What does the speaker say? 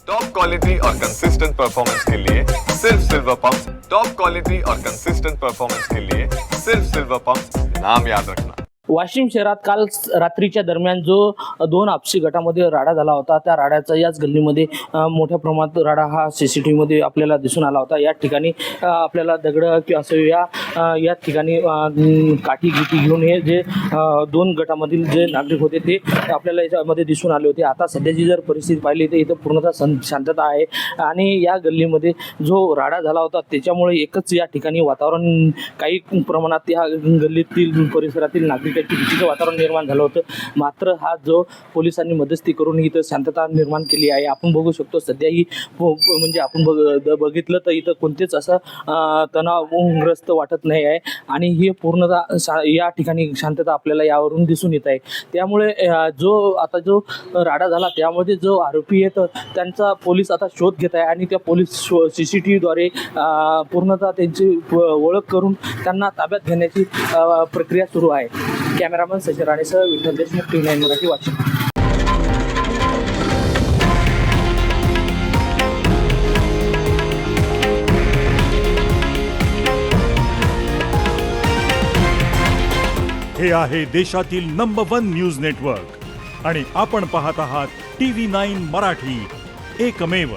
Top quality और consistent performance के लिए सिर्फ सिल्वर पंप। टॉप क्वालिटी और कंसिस्टेंट परफॉर्मेंस के लिए सिर्फ सिल्वर पंप, नाम याद रखना। वाशिम शहरात काल रात्रीच्या दरम्यान जो दोन आपसी गटामध्ये राडा झाला होता, त्या राड्याचा याच गल्लीमध्ये मोठ्या प्रमाणात राडा हा CCTV मध्ये आपल्याला दिसून आला होता। या ठिकाणी आपल्याला दगड किंवा असं या ठिकाणी काठी गिटी घेऊन हे जे दोन गटामधील जे नागरिक होते ते आपल्याला याच्यामध्ये दिसून आले होते। आता सध्याची जर परिस्थिती पाहिली तर इथं पूर्णतः शांतता आहे आणि या गल्लीमध्ये जो राडा झाला होता त्याच्यामुळे एकच या ठिकाणी वातावरण काही प्रमाणात या गल्लीतील परिसरातील नागरिकांची भीतीचं वातावरण निर्माण झालं होतं। मात्र हा जो पोलिसांनी मध्यस्थी करून इथं शांतता निर्माण केली आहे। आपण बघू शकतो सध्याही म्हणजे आपण बघितलं तर इथं कोणतेच असं तणावग्रस्त वाटत नाही आहे आणि हे पूर्णतः या ठिकाणी शांतता आपल्याला यावरून दिसून येत आहे। त्यामुळे जो राडा झाला त्यामध्ये जो आरोपी आहे त्यांचा पोलीस आता शोध घेत आहे आणि त्या पोलीस CCTV द्वारे पूर्णतः त्यांची ओळख करून त्यांना ताब्यात घेण्याची प्रक्रिया सुरू आहे। कॅमेरामन सचिन राणेसह विठ्ठल देशमुख, TV9 मराठी, वाशिम। हे आहे देशातील नंबर 1 न्यूज नेटवर्क आणि आपण पाहत आहात TV9 मराठी, एकमेव।